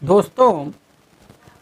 दोस्तों,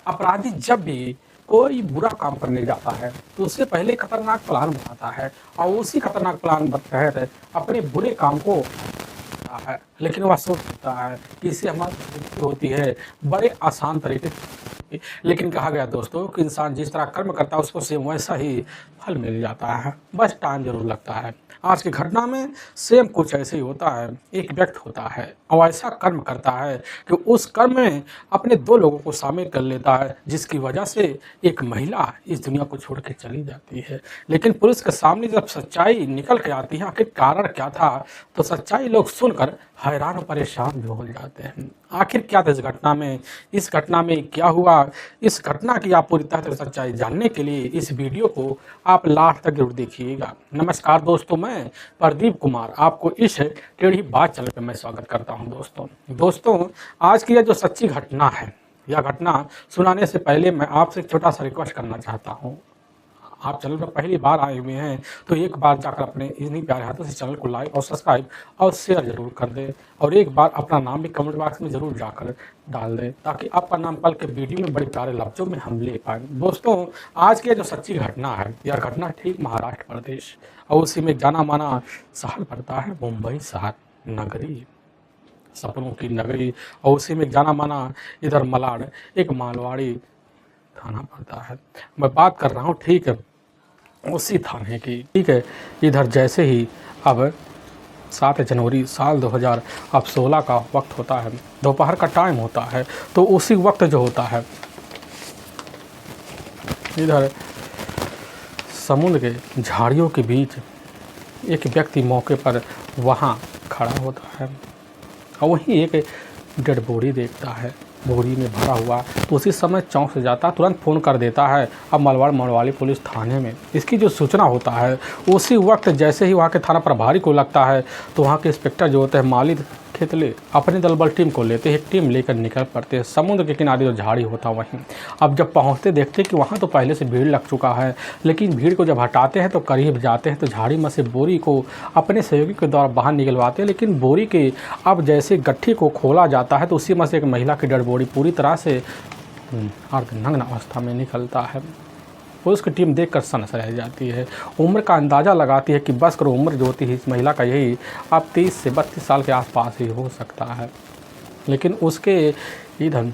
अपराधी जब भी कोई बुरा काम करने जाता है तो उससे पहले खतरनाक प्लान बनाता है और उसी खतरनाक प्लान के तहत अपने बुरे काम को करता है। लेकिन वह सोचता है कि इससे हमारी मृत्यु होती है बड़े आसान तरीके से। लेकिन कहा गया दोस्तों कि इंसान जिस तरह कर्म करता है उसको सेम वैसा ही फल मिल जाता है, बस टाइम जरूर लगता है। आज की घटना में सेम कुछ ऐसे ही होता है। एक व्यक्ति होता है और ऐसा कर्म करता है कि उस कर्म में अपने दो लोगों को शामिल कर लेता है, जिसकी वजह से एक महिला इस दुनिया को छोड़ के चली जाती है। लेकिन पुलिस के सामने जब सच्चाई निकल के आती है आखिर कारण क्या था, तो सच्चाई लोग सुनकर हैरान और परेशान भी हो जाते हैं। आखिर क्या था इस घटना में क्या हुआ, इस घटना की आप पूरी तरह से सच्चाई जानने के लिए इस वीडियो को आप लास्ट तक जरूर देखिएगा। नमस्कार दोस्तों, मैं प्रदीप कुमार आपको इस टेढ़ी बात चैनल पर मैं स्वागत करता हूं। दोस्तों, आज की यह जो सच्ची घटना है, यह घटना सुनाने से पहले मैं आपसे एक छोटा सा रिक्वेस्ट करना चाहता हूं। आप चैनल पर पहली बार आए हुए हैं तो एक बार जाकर अपने इन्हीं प्यारे हाथों से चैनल को लाइक और सब्सक्राइब और शेयर जरूर कर दें, और एक बार अपना नाम भी कमेंट बॉक्स में जरूर जाकर डाल दें ताकि आपका नाम कल के वीडियो में बड़े प्यारे लफ्जों में हम ले पाए। दोस्तों, आज की जो सच्ची घटना है, यह घटना ठीक महाराष्ट्र प्रदेश और उसी में जाना माना शहर पड़ता है मुंबई शहर नगरी, सपनों की नगरी। और उसी में जाना माना इधर मलाड एक मालवाड़ी थाना पड़ता है। मैं बात कर रहा हूँ ठीक है उसी थाने की, ठीक है। इधर जैसे ही अब 7 जनवरी साल 2016 का वक्त होता है, दोपहर का टाइम होता है, तो उसी वक्त जो होता है इधर समुद्र के झाड़ियों के बीच एक व्यक्ति मौके पर वहाँ खड़ा होता है और वहीं एक डेड बॉडी देखता है, बोरी में भरा हुआ। तो उसी समय चौंक से जाता, तुरंत फ़ोन कर देता है अब मलवाड़ी पुलिस थाने में। इसकी जो सूचना होता है उसी वक्त जैसे ही वहाँ के थाना प्रभारी को लगता है तो वहाँ के इंस्पेक्टर जो होते हैं मालिद खेतले अपनी दलबल टीम को लेते हैं, टीम लेकर निकल पड़ते हैं समुद्र के किनारे जो झाड़ी होता है वहीं। अब जब पहुँचते देखते कि वहाँ तो पहले से भीड़ लग चुका है, लेकिन भीड़ को जब हटाते हैं तो करीब जाते हैं तो झाड़ी में से बोरी को अपने सहयोगी के द्वारा बाहर निकलवाते हैं। लेकिन बोरी के अब जैसे गट्ठी को खोला जाता है तो उसी में से एक महिला की डेड बॉडी पूरी तरह से अर्धनग्न अवस्था में निकलता है। पुलिस की टीम देखकर सनस रह जाती है, उम्र का अंदाज़ा लगाती है कि बस करो उम्र जो होती है इस महिला का यही अब 30 से 32 साल के आसपास ही हो सकता है। लेकिन उसके इधर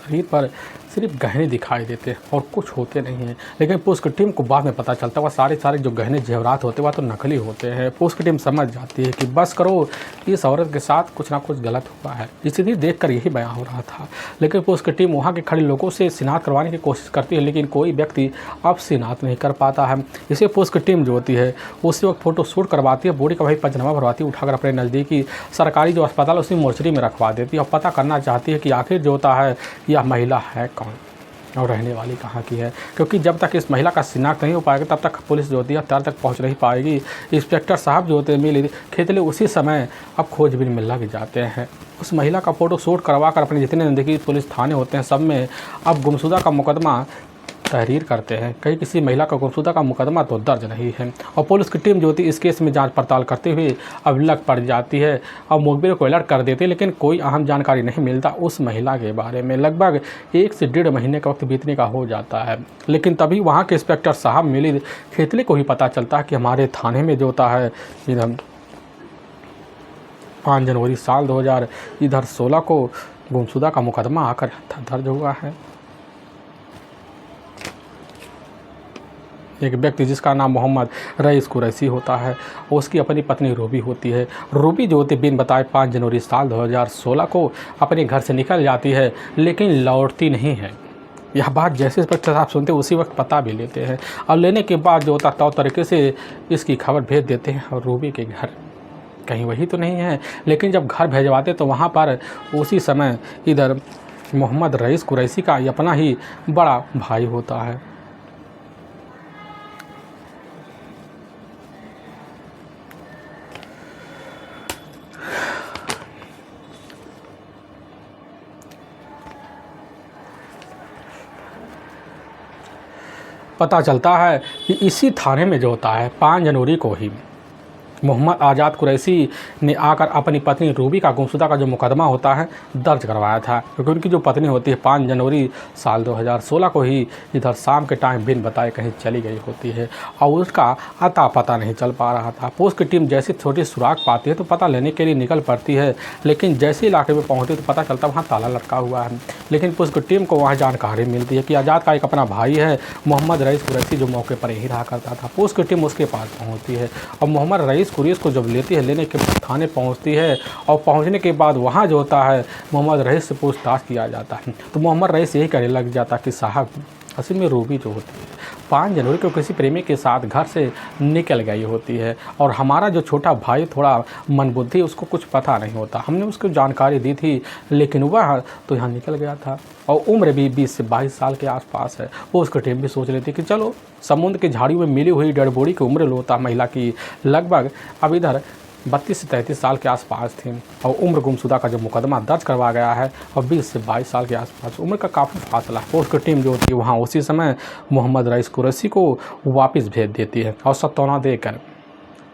शरीर पर सिर्फ गहने दिखाई देते हैं और कुछ होते नहीं हैं। लेकिन पुलिस की टीम को बाद में पता चलता है वह सारे जो गहने जेवरात होते हैं वह तो नकली होते हैं। पुलिस की टीम समझ जाती है कि बस करो इस औरत के साथ कुछ ना कुछ गलत हुआ है। स्थिति देखकर यही बयान हो रहा था। लेकिन पुलिस की टीम वहाँ के खड़े लोगों से शिनाख्त करवाने की कोशिश करती है, लेकिन कोई व्यक्ति अब शिनाख्त नहीं कर पाता है। इसे पुलिस की टीम जो होती है उसी वक्त फोटो शूट करवाती है, बॉडी का वही पंचनामा भरवाती है, उठाकर अपने नज़दीकी सरकारी जो अस्पताल है उसी मोर्चरी में रखवा देती है और पता करना चाहती है कि आखिर जो होता है यह महिला है कौन और रहने वाली कहाँ की है। क्योंकि जब तक इस महिला का शिनाख्त नहीं हो पाएगा तब तक पुलिस जो होती है हथियार तक पहुँच नहीं पाएगी। इंस्पेक्टर साहब जो होते हैं मिले खेतले उसी समय अब खोजबीन में लग जाते हैं। उस महिला का फोटो शूट करवा कर अपने जितने नज़दीकी पुलिस थाने होते हैं सब में अब गुमशुदा का मुकदमा तहरीर करते हैं। कहीं किसी महिला का गुमशुदा का मुकदमा तो दर्ज नहीं है और पुलिस की टीम जो होती है इस केस में जांच पड़ताल करते हुए अब लग पड़ जाती है और मुखबिर को अलर्ट कर देती है। लेकिन कोई अहम जानकारी नहीं मिलता उस महिला के बारे में। लगभग 1 से 1.5 महीने का वक्त बीतने का हो जाता है। लेकिन तभी वहाँ के इंस्पेक्टर साहब मिलिद खेतले को ही पता चलता है कि हमारे थाने में जो होता है इधर 5 जनवरी साल 2016 को गुमशुदा का मुकदमा आकर दर्ज हुआ है। एक व्यक्ति जिसका नाम मोहम्मद रईस कुरैशी होता है, उसकी अपनी पत्नी रूबी होती है। रूबी जो होती बिन बताए 5 जनवरी साल 2016 को अपने घर से निकल जाती है, लेकिन लौटती नहीं है। यह बात जैसे इंस्पेक्टर साहब सुनते उसी वक्त पता भी लेते हैं और लेने के बाद जो होता तौर तरीके से इसकी खबर भेज देते हैं और रूबी के घर कहीं वही तो नहीं है। लेकिन जब घर भेजवाते तो वहाँ पर उसी समय इधर मोहम्मद रईस कुरैशी का अपना ही बड़ा भाई होता है। पता चलता है कि इसी थाने में जो होता है 5 जनवरी को ही मोहम्मद आज़ाद कुरैशी ने आकर अपनी पत्नी रूबी का गुमशुदा का जो मुकदमा होता है दर्ज करवाया था, क्योंकि उनकी जो पत्नी होती है 5 जनवरी साल 2016 को ही इधर शाम के टाइम बिन बताए कहीं चली गई होती है और उसका अता पता नहीं चल पा रहा था। पुलिस की टीम जैसी छोटी सुराग पाती है तो पता लेने के लिए निकल पड़ती है, लेकिन जैसे इलाके में पहुँचती तो पता चलता वहाँ ताला लटका हुआ है। लेकिन पुलिस की टीम को वहाँ जानकारी मिलती है कि आज़ाद का एक अपना भाई है मोहम्मद रईस कुरैशी, जो मौके पर ही रहा करता था। पुलिस की टीम उसके पास पहुँचती है और मोहम्मद रईस कुरैशी को जब लेती है, लेने के बाद थाने पहुंचती है और पहुंचने के बाद वहां जो होता है मोहम्मद रईस से पूछताछ किया जाता है। तो मोहम्मद रईस यही कहने लग जाता कि साहब असल में रूबी जो होती है 5 जनवरी को किसी प्रेमी के साथ घर से निकल गई होती है और हमारा जो छोटा भाई थोड़ा मंदबुद्धि, उसको कुछ पता नहीं होता। हमने उसको जानकारी दी थी लेकिन वह तो यहाँ निकल गया था और उम्र भी 20 से 22 साल के आसपास है। वो उसकी टीम भी सोच रही थी कि चलो समुद्र की झाड़ियों में मिली हुई डेड बॉडी की उम्र होता महिला की लगभग अब इधर 32 से 33 साल के आसपास थी और उम्र गुमशुदा का जो मुकदमा दर्ज करवा गया है और 20 से 22 साल के आसपास उम्र का काफ़ी फासला है। उसकी टीम जो होती है वहाँ उसी समय मोहम्मद रईस कुरैशी को वापस भेज देती है और सत्तावना देकर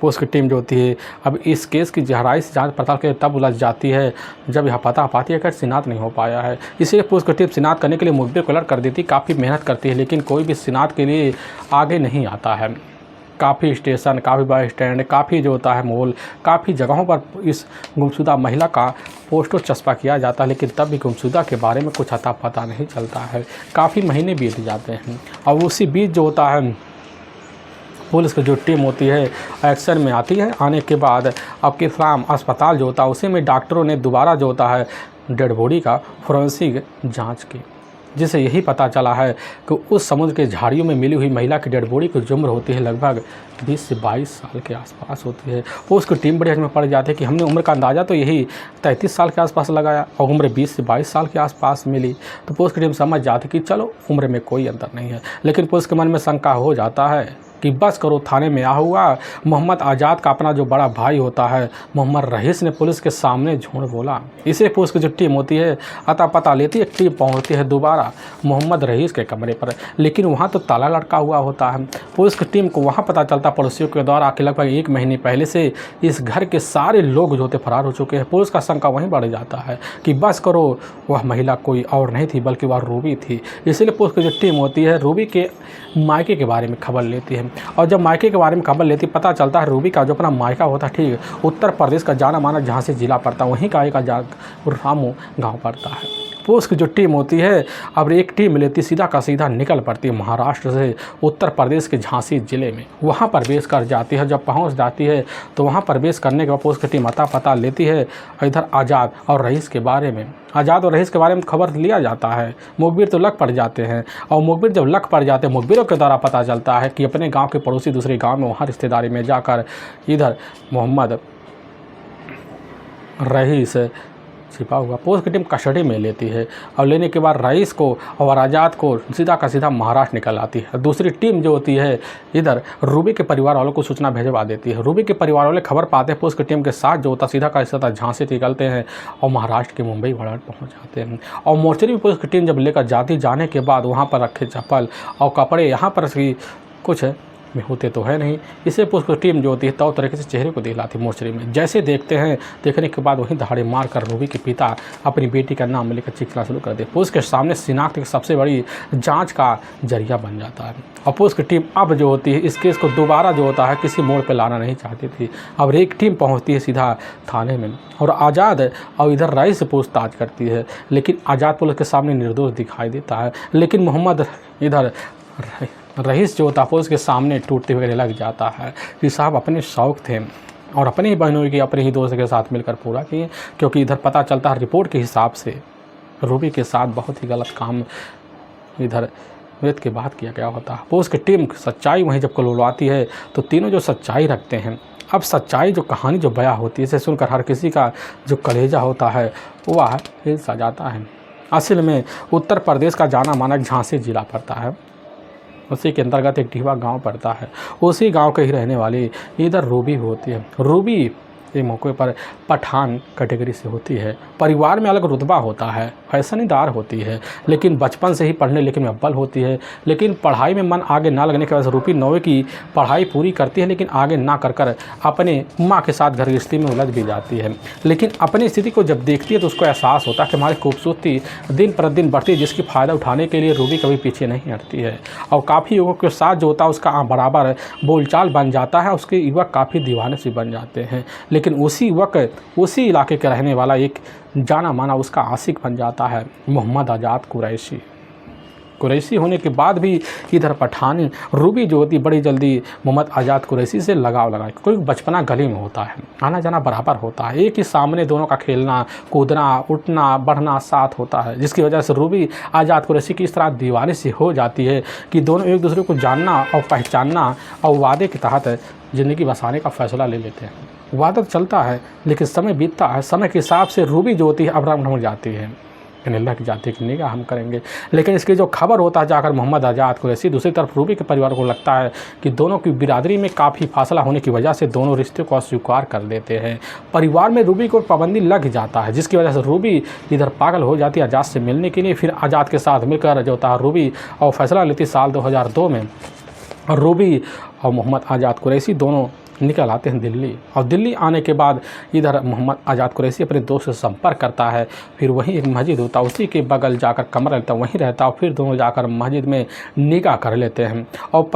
पुलिस की टीम जो होती है अब इस केस की गहराई से जांच पड़ताल के तब उलझ जाती है जब यह पता पाती है कि शिनाख्त नहीं हो पाया है। इसलिए पुलिस की टीम शिनाख्त करने के लिए मुखबिर को अलर्ट कर देती, काफ़ी मेहनत करती है, लेकिन कोई भी शिनाख्त के लिए आगे नहीं आता है। काफ़ी स्टेशन, काफ़ी बस स्टैंड, काफ़ी जो होता है मॉल, काफ़ी जगहों पर इस गुमशुदा महिला का पोस्टर चस्पा किया जाता है, लेकिन तब भी गुमशुदा के बारे में कुछ अता पता नहीं चलता है। काफ़ी महीने बीत जाते हैं और उसी बीच जो होता है पुलिस की जो टीम होती है एक्शन में आती है। आने के बाद अब के शाम अस्पताल जो होता है उसी में डॉक्टरों ने दोबारा जो होता है डेड बॉडी का फोरेंसिक जांच की, जिसे यही पता चला है कि उस समुद्र के झाड़ियों में मिली हुई महिला की डेड बॉडी की जो उम्र होती है लगभग 20 से 22 साल के आसपास होती है। वो उसकी टीम बड़े हज में पड़ जाती है कि हमने उम्र का अंदाज़ा तो यही 33 साल के आसपास लगाया और उम्र 20 से 22 साल के आसपास मिली। तो पुलिस की टीम समझ जाती कि चलो उम्र में कोई अंतर नहीं है, लेकिन पुलिस के मन में शंका हो जाता है कि बस करो थाने में आ हुआ मोहम्मद आज़ाद का अपना जो बड़ा भाई होता है मोहम्मद रईस ने पुलिस के सामने झूठ बोला। इसे पुलिस की जो टीम होती है अता पता लेती है, टीम पहुंचती है दोबारा मोहम्मद रईस के कमरे पर, लेकिन वहां तो ताला लटका हुआ होता है। पुलिस की टीम को वहां पता चलता पड़ोसियों के द्वारा कि लगभग 1 महीने पहले से इस घर के सारे लोग जो होते फरार हो चुके हैं। पुलिस का शंका वहीं बढ़ जाता है कि बस करो वह महिला कोई और नहीं थी बल्कि वह रूबी थी। इसलिए पुलिस की जो टीम होती है रूबी के मायके के बारे में खबर लेती है और जब मायके के बारे में खबर लेती पता चलता है रूबी का जो अपना मायका होता है ठीक उत्तर प्रदेश का जाना माना झांसी जिला पड़ता है, वहीं का एक रामू गाँव पड़ता है। पुलिस की जो टीम होती है अब एक टीम लेती सीधा का सीधा निकल पड़ती है महाराष्ट्र से उत्तर प्रदेश के झांसी ज़िले में, वहाँ प्रवेश कर जाती है। जब पहुँच जाती है तो वहाँ प्रवेश करने के बाद पुलिस की टीम अता पता लेती है इधर आज़ाद और रईस के बारे में। आज़ाद और रईस के बारे में खबर लिया जाता है, मुखबिर तो लग पड़ जाते हैं और मुखबिर जब लग पड़ जाते हैं मुखबिरों के द्वारा पता चलता है कि अपने गाँव के पड़ोसी दूसरे गाँव में वहाँ रिश्तेदारी में जाकर इधर मोहम्मद रईस छिपा हुआ पुलिस की टीम कस्टडी में लेती है और लेने के बाद रईस को और आज़ाद को सीधा का सीधा महाराष्ट्र निकल आती है। दूसरी टीम जो होती है इधर रूबी के परिवार वालों को सूचना भेजवा देती है। रूबी के परिवार वाले खबर पाते हैं, पुलिस की टीम के साथ जो होता सीधा का सीधा झांसी निकलते हैं और महाराष्ट्र के मुंबई बॉर्डर पहुँच जाते हैं। और मोर्चरी में पुलिस की टीम जब लेकर जाती, जाने के बाद वहाँ पर रखे चप्पल और कपड़े यहाँ पर कुछ में होते तो है नहीं। इसे पुलिस की टीम जो होती है तौ तरीके से चेहरे को दिखलाती मोर्चरी में। जैसे देखते हैं, देखने के बाद वहीं दहाड़े मार कर रूबी के पिता अपनी बेटी का नाम लेकर चीखना शुरू कर दे। पुलिस के सामने शिनाख्त की सबसे बड़ी जांच का जरिया बन जाता है और पुलिस की टीम अब जो होती है इस केस को दोबारा जो होता है किसी मोड़ पर लाना नहीं चाहती थी। अब एक टीम पहुँचती है सीधा थाने में और आज़ाद और इधर रईस से पूछताछ करती है, लेकिन आज़ाद पुलिस के सामने निर्दोष दिखाई देता है। लेकिन मोहम्मद इधर रईस जो होता पुलिस के सामने टूटते हुए लग जाता है कि साहब अपने शौक़ थे और अपनी ही बहनों की अपने ही दोस्त के साथ मिलकर पूरा किए, क्योंकि इधर पता चलता है रिपोर्ट के हिसाब से रूबी के साथ बहुत ही गलत काम इधर मृत के बाद किया गया होता है। पुलिस की टीम सच्चाई वहीं जब खुलवाती है तो तीनों जो सच्चाई रखते हैं, अब सच्चाई जो कहानी जो बयां होती है इसे सुनकर हर किसी का जो कलेजा होता है वह हिल सा जाता है। असल में उत्तर प्रदेश का जाना माना झांसी जिला पड़ता है, उसी के अंतर्गत एक ढीवा गांव पड़ता है। उसी गांव के ही रहने वाली इधर रूबी होती है। रूबी के मौके पर पठान कैटेगरी से होती है, परिवार में अलग रुतबा होता है। फैशनेदार होती है, लेकिन बचपन से ही पढ़ने लिखने में अव्वल होती है। लेकिन पढ़ाई में मन आगे ना लगने की वजह से रूपी 9वीं की पढ़ाई पूरी करती है, लेकिन आगे ना कर कर अपने माँ के साथ घर गृहस्थी में उलझ भी जाती है। लेकिन अपनी स्थिति को जब देखती है तो उसको एहसास होता है कि हमारी खूबसूरती दिन प्रतिदिन बढ़ती है, जिसकी फ़ायदा उठाने के लिए रूबी कभी पीछे नहीं हटती है। और काफ़ी युवकों के साथ जो होता है उसका बराबर बोलचाल बन जाता है, उसके युवक काफ़ी दीवाने से बन जाते हैं। लेकिन उसी वक्त उसी इलाके के रहने वाला एक जाना माना उसका आशिक बन जाता है, मोहम्मद आज़ाद कुरैशी होने के बाद भी इधर पठानी रूबी जो होती बड़ी जल्दी मोहम्मद आज़ाद कुरैशी से लगाव लगाए, क्योंकि बचपना गली में होता है, आना जाना बराबर होता है, एक ही सामने दोनों का खेलना कूदना उठना बढ़ना साथ होता है, जिसकी वजह से रूबी आज़ाद कुरैशी की इस तरह दीवानी सी हो जाती है कि दोनों एक दूसरे को जानना और पहचानना और वादे के तहत ज़िंदगी बसाने का फ़ैसला ले लेते हैं। वादा चलता है, लेकिन समय बीतता है, समय के हिसाब से रूबी जो होती है अब रंग ढंग जाती है, अल्लाह की जाति की निगाह हम करेंगे। लेकिन इसकी जो खबर होता है जाकर मोहम्मद आज़ाद कुरैशी, दूसरी तरफ रूबी के परिवार को लगता है कि दोनों की बिरादरी में काफ़ी फासला होने की वजह से दोनों रिश्ते को अस्वीकार कर देते हैं। परिवार में रूबी को पाबंदी लग जाता है, जिसकी वजह से रूबी इधर पागल हो जाती है आज़ाद से मिलने के लिए। फिर आज़ाद के साथ मिलकर जो होता है रूबी और फैसला लेती साल 2002 में। रूबी और मोहम्मद आज़ाद कुरैशी दोनों निकल आते हैं दिल्ली, और दिल्ली आने के बाद इधर मोहम्मद आज़ाद कुरैशी अपने दोस्त से संपर्क करता है। फिर वहीं एक मस्जिद होता है, उसी के बगल जाकर कमरा लेता है, वहीं रहता है। फिर दोनों जाकर मस्जिद में निकाह कर लेते हैं, और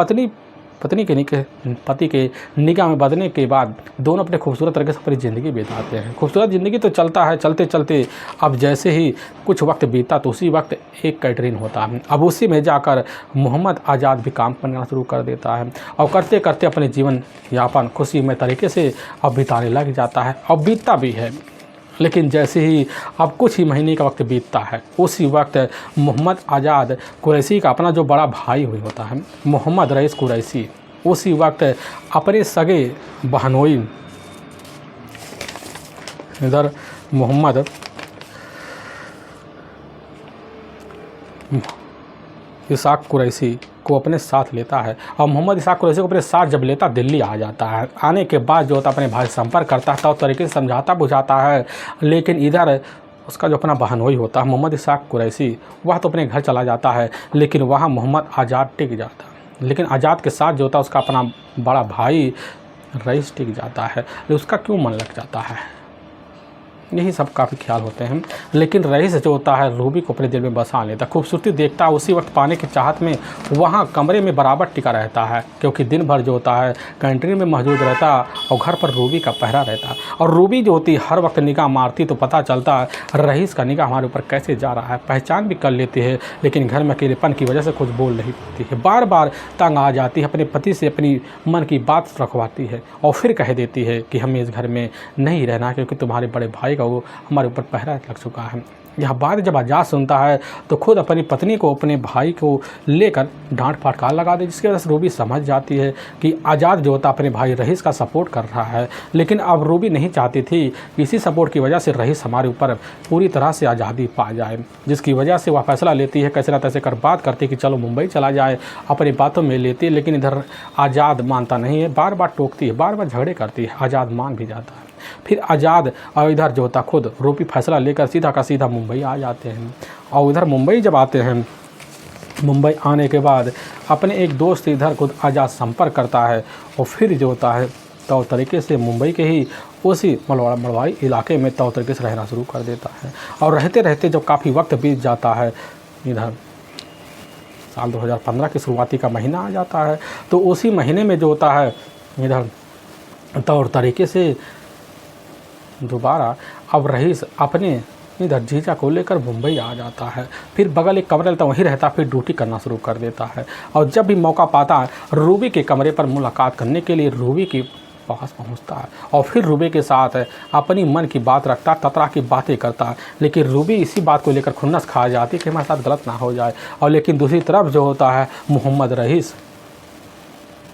पति के निगाह में बदलने के बाद दोनों अपने खूबसूरत तरीके से अपनी ज़िंदगी बिताते हैं। खूबसूरत ज़िंदगी तो चलता है, चलते चलते अब जैसे ही कुछ वक्त बीता तो उसी वक्त एक कैटरिंग होता है। अब उसी में जाकर मोहम्मद आज़ाद भी काम करना शुरू कर देता है, और करते करते अपने जीवन यापन खुशी में तरीके से अब बिताने लग जाता है, और बीतता भी है। लेकिन जैसे ही अब कुछ ही महीने का वक्त बीतता है, उसी वक्त मोहम्मद आज़ाद कुरैशी का अपना जो बड़ा भाई हुई होता है मोहम्मद रईस कुरैशी, उसी वक्त अपने सगे बहनोई इधर मोहम्मद इसाक कुरैशी को अपने साथ लेता है, और मोहम्मद इसाक कुरैशी को अपने साथ जब लेता दिल्ली आ जाता है। आने के बाद जो होता अपने भाई से संपर्क करता है, तो तरीके से समझाता बुझाता है। लेकिन इधर उसका जो अपना बहनोई होता है मोहम्मद इसाक कुरैशी, वह तो अपने घर चला जाता है, लेकिन वहाँ मोहम्मद आज़ाद टिक जाता है। लेकिन आज़ाद के साथ जो होता है उसका अपना बड़ा भाई रईस टिक जाता है। उसका क्यों मन लग जाता है, यही सब काफ़ी ख्याल होते हैं। लेकिन रईस जो होता है रूबी को अपने दिल में बसा लेता, खूबसूरती देखता है, उसी वक्त पाने की चाहत में वहाँ कमरे में बराबर टिका रहता है, क्योंकि दिन भर जो होता है कैंटीन में मौजूद रहता और घर पर रूबी का पहरा रहता। और रूबी जो होती हर वक्त निगाह मारती तो पता चलता है रईस का निगाह हमारे ऊपर कैसे जा रहा है, पहचान भी कर लेती है। लेकिन घर में अकेलेपन की वजह से कुछ बोल नहीं पाती है, बार बार तंग आ जाती है, अपने पति से अपनी मन की बात रखवाती है, और फिर कह देती है कि हमें इस घर में नहीं रहना, क्योंकि तुम्हारे बड़े भाई वो हमारे ऊपर पहरा लग चुका है। यह बात जब आज़ाद सुनता है तो खुद अपनी पत्नी को अपने भाई को लेकर डांट फटकार लगा दे, जिसकी वजह से रूबी समझ जाती है कि आज़ाद जो होता अपने भाई रईस का सपोर्ट कर रहा है। लेकिन अब रूबी नहीं चाहती थी कि इसी सपोर्ट की वजह से रईस हमारे ऊपर पूरी तरह से आज़ादी पा जाए, जिसकी वजह से वह फैसला लेती है कैसे ना तैसे कर बात करती कि चलो मुंबई चला जाए, अपनी बातों में लेती है। लेकिन इधर आज़ाद मानता नहीं है, बार बार टोकती है, बार बार झगड़े करती है, आज़ाद मान भी जाता है। फिर आज़ाद और इधर जो होता खुद रूबी फैसला लेकर सीधा का सीधा मुंबई आ जाते हैं। और उधर मुंबई जब आते हैं, मुंबई आने के बाद अपने एक दोस्त इधर खुद आज़ाद संपर्क करता है, और फिर जो होता है तौर तरीके से मुंबई के ही उसी मड़वाई इलाके में तौर तरीके से रहना शुरू कर देता है। और रहते रहते जब काफ़ी वक्त बीत जाता है, इधर साल 2015 की शुरुआती का महीना आ जाता है, तो उसी महीने में जो होता है इधर तौर तरीके से दोबारा अब रईस अपने इधर जीजा को लेकर मुंबई आ जाता है। फिर बगल एक कमरे लेता वहीं रहता, फिर ड्यूटी करना शुरू कर देता है। और जब भी मौका पाता रूबी के कमरे पर मुलाकात करने के लिए रूबी के पास पहुंचता है, और फिर रूबी के साथ अपनी मन की बात रखता, ततरा की बातें करता। लेकिन रूबी इसी बात को लेकर खुन्नस खा जाती कि हमारे साथ गलत ना हो जाए। और लेकिन दूसरी तरफ जो होता है मोहम्मद रईस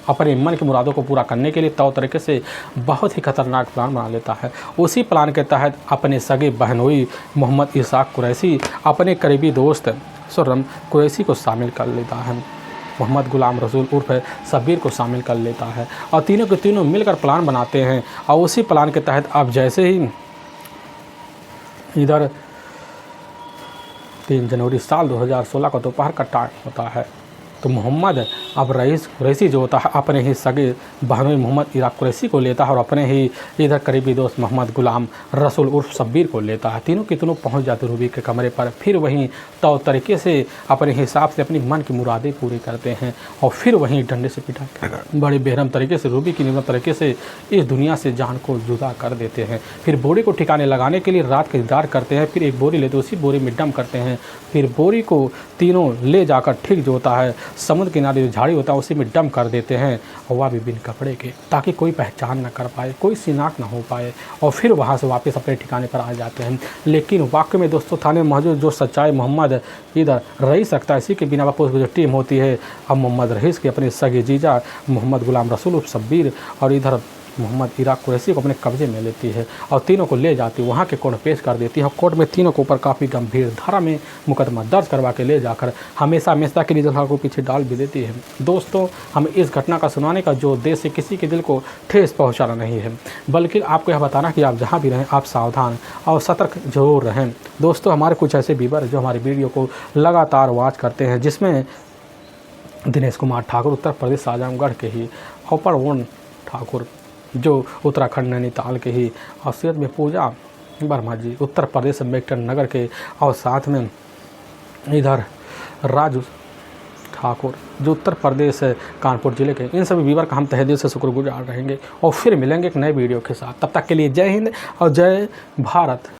अपने मन की मुरादों को पूरा करने के लिए तौर तरीके से बहुत ही खतरनाक प्लान बना लेता है। उसी प्लान के तहत अपने सगे बहनोई मोहम्मद इसाक कुरैशी अपने करीबी दोस्त खुर्रम कुरैशी को शामिल कर लेता है, मोहम्मद गुलाम रसूल उर्फ शब्बीर को शामिल कर लेता है, और तीनों के तीनों मिलकर प्लान बनाते हैं। और उसी प्लान के तहत अब जैसे ही इधर 3 जनवरी साल 2016 को दोपहर का टाइम होता है। तो मोहम्मद अब रईस कुरैशी जो होता है अपने ही सगे बहनोई मोहम्मद इराक कुरैशी को लेता है और अपने ही इधर करीबी दोस्त मोहम्मद गुलाम रसूल उर्फ शब्बीर को लेता है। तीनों के तीनों पहुंच जाते रूबी के कमरे पर। फिर वहीं तौर तरीके से अपने हिसाब से अपनी मन की मुरादें पूरी करते हैं और फिर वहीं डंडे से पिटा बड़े बेरहम तरीके से रूबी की निर्मम तरीके से इस दुनिया से जान को जुदा कर देते हैं। फिर बोरी को ठिकाने लगाने के लिए रात का इंतजार करते हैं। फिर एक बोरी लेते उसी बोरी में डम करते हैं। फिर बोरी को तीनों ले जाकर ठीक जो होता है समुद्र किनारे जो झाड़ी होता है उसी में डम कर देते हैं और वह भी बिन कपड़े के, ताकि कोई पहचान न कर पाए, कोई शिनाख्त न हो पाए। और फिर वहाँ से वापस अपने ठिकाने पर आ जाते हैं। लेकिन वाकई में दोस्तों थाने में मौजूद जो सच्चाई मोहम्मद इधर रईस रखता है, इसी के बिना वापस जो टीम होती है अब मोहम्मद रईस के अपने सगे जीजा मोहम्मद गुलाम रसूल उर्फ शब्बीर और इधर मोहम्मद इराक कुरैशी को अपने कब्जे में लेती है और तीनों को ले जाती है वहाँ के कोर्ट पेश कर देती है। और कोर्ट में तीनों के ऊपर काफ़ी गंभीर धारा में मुकदमा दर्ज करवा के ले जाकर हमेशा हमेशा के लिए जगह को पीछे डाल भी देती है। दोस्तों हम इस घटना का सुनाने का जो उद्देश्य से किसी के दिल को ठेस पहुँचाना नहीं है, बल्कि आपको यह बताना कि आप जहाँ भी रहें आप सावधान और सतर्क जरूर रहें। दोस्तों हमारे कुछ ऐसे व्यूअर जो हमारी वीडियो को लगातार वॉच करते हैं, जिसमें दिनेश कुमार ठाकुर उत्तर प्रदेश आजमगढ़ के ही, अपर ठाकुर जो उत्तराखंड नैनीताल के ही, और सीरत में पूजा वर्मा जी उत्तर प्रदेश अम्बेडकर नगर के, और साथ में इधर राजू ठाकुर जो उत्तर प्रदेश कानपुर ज़िले के। इन सभी व्यूअर का हम तहे दिल से शुक्रगुजार रहेंगे और फिर मिलेंगे एक नए वीडियो के साथ। तब तक के लिए जय हिंद और जय भारत।